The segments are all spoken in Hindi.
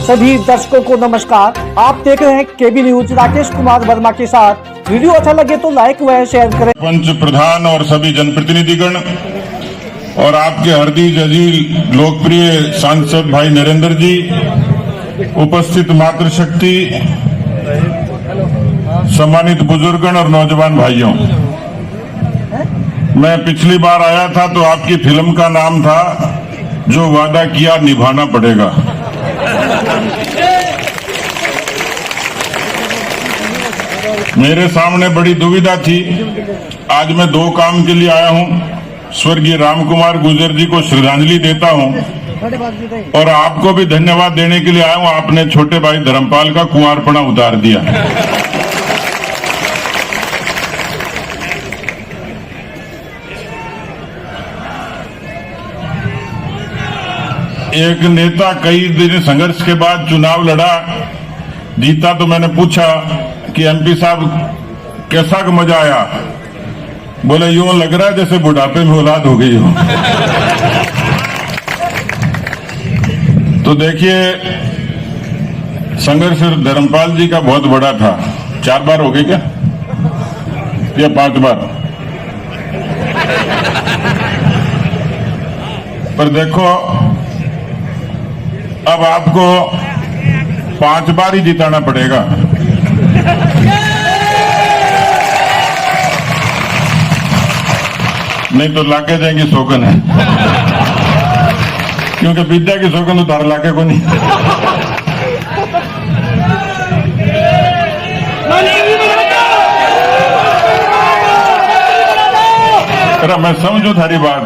सभी दर्शकों को नमस्कार। आप देख रहे हैं केबी न्यूज। राकेश कुमार वर्मा के साथ। वीडियो अच्छा लगे तो लाइक व शेयर करें। पंच प्रधान और सभी जनप्रतिनिधिगण और आपके हरदीज अजीज लोकप्रिय सांसद भाई नरेंद्र जी, उपस्थित मातृशक्ति, सम्मानित बुजुर्गण और नौजवान भाइयों, मैं पिछली बार आया था तो आपकी फिल्म का नाम था जो वादा किया निभाना पड़ेगा। मेरे सामने बड़ी दुविधा थी। आज मैं दो काम के लिए आया हूं। स्वर्गीय राम कुमार गुर्जर जी को श्रद्धांजलि देता हूं और आपको भी धन्यवाद देने के लिए आया हूं। आपने छोटे भाई धर्मपाल का कुंवारपना उतार दिया। एक नेता कई दिन संघर्ष के बाद चुनाव लड़ा, जीता, तो मैंने पूछा कि एमपी साहब कैसा मजा आया? बोले यूं लग रहा है जैसे बुढ़ापे में औलाद हो गई हो। तो देखिए, संघर्ष धर्मपाल जी का बहुत बड़ा था। 4 बार हो गई क्या या 5 बार? पर देखो, अब आपको 5 बार ही जिताना पड़ेगा। नहीं तो लाके जाएंगी सौगन है, क्योंकि विद्या की सौगन उतार लाके को नहीं। अरे मैं समझू थारी बात।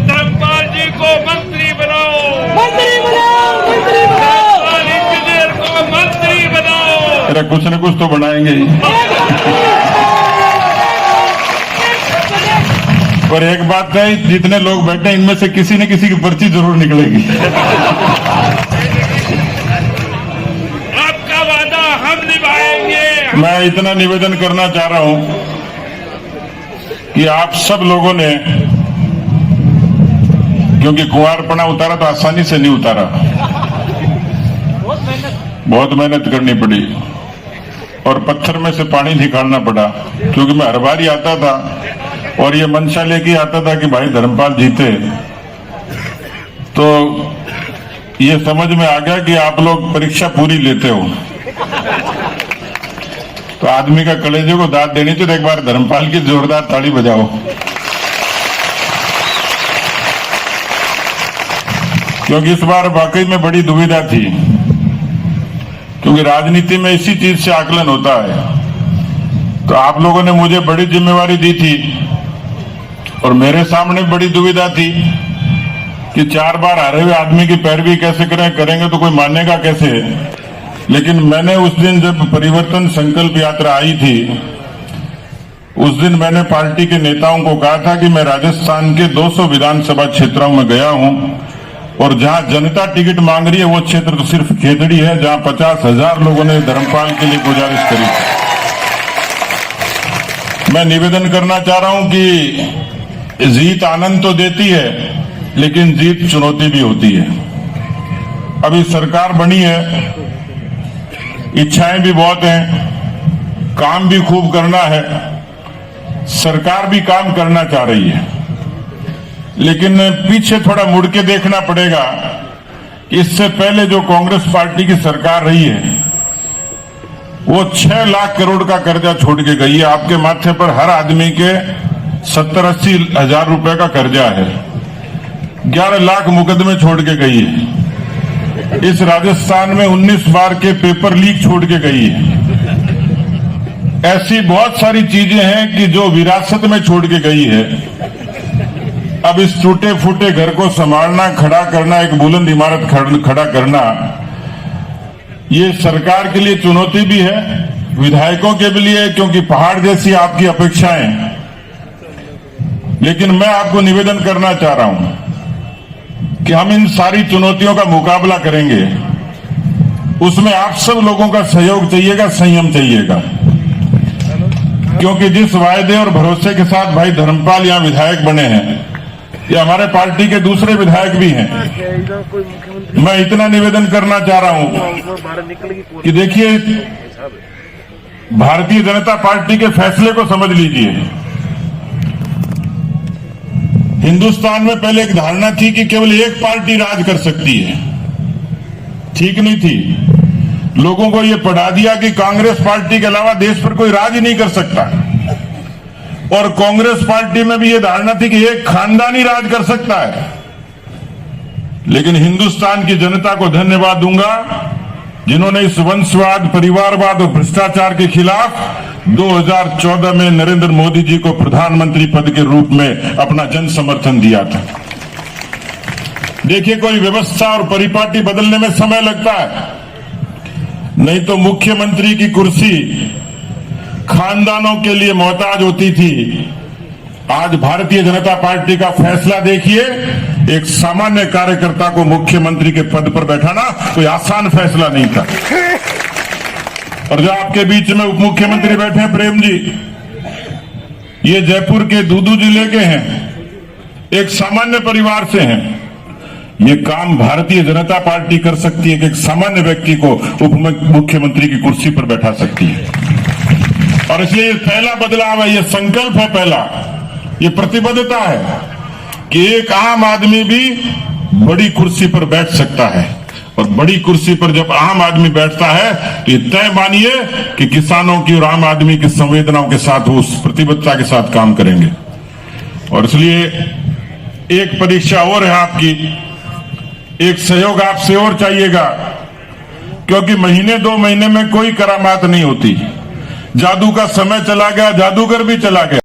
धर्मपाल जी को मंत्री बनाओ, मंत्री बनाओ, मंत्री बनाओ, इंजीनियर को मंत्री बनाओ। अरे कुछ न कुछ तो बनाएंगे ही। और एक बात है, जितने लोग बैठे इनमें से किसी न किसी की पर्ची जरूर निकलेगी। आपका वादा हम निभाएंगे। मैं इतना निवेदन करना चाह रहा हूं कि आप सब लोगों ने, क्योंकि कुंवारपना उतारा तो आसानी से नहीं उतारा, बहुत मेहनत करनी पड़ी और पत्थर में से पानी निकालना पड़ा। क्योंकि मैं हर बार ही आता था और ये मंशा लेके आता था कि भाई धर्मपाल जीते, तो ये समझ में आ गया कि आप लोग परीक्षा पूरी लेते हो। तो आदमी का कलेजे को दाद देनी चाहिए। एक बार धर्मपाल की जोरदार ताली बजाओ। क्योंकि इस बार वाकई में बड़ी दुविधा थी, क्योंकि राजनीति में इसी चीज से आकलन होता है। तो आप लोगों ने मुझे बड़ी जिम्मेवारी दी थी और मेरे सामने बड़ी दुविधा थी कि 4 बार हारे हुए आदमी की पैरवी कैसे करेंगे तो कोई मानेगा कैसे। लेकिन मैंने उस दिन जब परिवर्तन संकल्प यात्रा आई थी, उस दिन मैंने पार्टी के नेताओं को कहा था कि मैं राजस्थान के 200 विधानसभा क्षेत्रों में गया हूं और जहां जनता टिकट मांग रही है वो क्षेत्र तो सिर्फ खेतड़ी है, जहां 50,000 लोगों ने धर्मपाल के लिए गुजारिश करी। मैं निवेदन करना चाह रहा हूं कि जीत आनंद तो देती है, लेकिन जीत चुनौती भी होती है। अभी सरकार बनी है, इच्छाएं भी बहुत हैं, काम भी खूब करना है, सरकार भी काम करना चाह रही है, लेकिन पीछे थोड़ा मुड़ के देखना पड़ेगा। इससे पहले जो कांग्रेस पार्टी की सरकार रही है वो 6 लाख करोड़ का कर्जा छोड़ के गई है। आपके माथे पर हर आदमी के 70-80 हजार रुपए का कर्जा है। 11 लाख मुकदमे छोड़ के गई है। इस राजस्थान में 19 बार के पेपर लीक छोड़ के गई है। ऐसी बहुत सारी चीजें हैं कि जो विरासत में छोड़ के गई है। अब इस टूटे फूटे घर को संभालना, खड़ा करना, एक बुलंद इमारत खड़ा करना, ये सरकार के लिए चुनौती भी है, विधायकों के भी लिए, क्योंकि पहाड़ जैसी आपकी अपेक्षाएं। लेकिन मैं आपको निवेदन करना चाह रहा हूं कि हम इन सारी चुनौतियों का मुकाबला करेंगे। उसमें आप सब लोगों का सहयोग चाहिएगा, संयम चाहिएगा। क्योंकि जिस वायदे और भरोसे के साथ भाई धर्मपाल यहां विधायक बने हैं, ये हमारे पार्टी के दूसरे विधायक भी हैं। मैं इतना निवेदन करना चाह रहा हूं कि देखिए, भारतीय जनता पार्टी के फैसले को समझ लीजिए। हिंदुस्तान में पहले एक धारणा थी कि केवल एक पार्टी राज कर सकती है। ठीक नहीं थी। लोगों को यह पढ़ा दिया कि कांग्रेस पार्टी के अलावा देश पर कोई राज ही नहीं कर सकता। और कांग्रेस पार्टी में भी यह धारणा थी कि एक खानदान ही राज कर सकता है। लेकिन हिंदुस्तान की जनता को धन्यवाद दूंगा जिन्होंने इस वंशवाद, परिवारवाद और भ्रष्टाचार के खिलाफ 2014 में नरेंद्र मोदी जी को प्रधानमंत्री पद के रूप में अपना जन समर्थन दिया था। देखिए, कोई व्यवस्था और परिपाटी बदलने में समय लगता है, नहीं तो मुख्यमंत्री की कुर्सी खानदानों के लिए मोहताज होती थी। आज भारतीय जनता पार्टी का फैसला देखिए, एक सामान्य कार्यकर्ता को मुख्यमंत्री के पद पर बैठाना कोई आसान फैसला नहीं था। और जो आपके बीच में उप मुख्यमंत्री बैठे हैं प्रेम जी, ये जयपुर के दूदू जिले के हैं, एक सामान्य परिवार से हैं। ये काम भारतीय जनता पार्टी कर सकती है कि एक सामान्य व्यक्ति को उप मुख्यमंत्री की कुर्सी पर बैठा सकती है। और इसलिए ये पहला बदलाव है, ये संकल्प है पहला, ये प्रतिबद्धता है कि एक आम आदमी भी बड़ी कुर्सी पर बैठ सकता है। और बड़ी कुर्सी पर जब आम आदमी बैठता है तो ये तय मानिए कि किसानों की और आम आदमी की संवेदनाओं के साथ वो उस प्रतिबद्धता के साथ काम करेंगे। और इसलिए एक परीक्षा और है आपकी, एक सहयोग आपसे और चाहिएगा, क्योंकि महीने 2 महीने में कोई करामात नहीं होती। जादू का समय चला गया, जादूगर भी चला गया।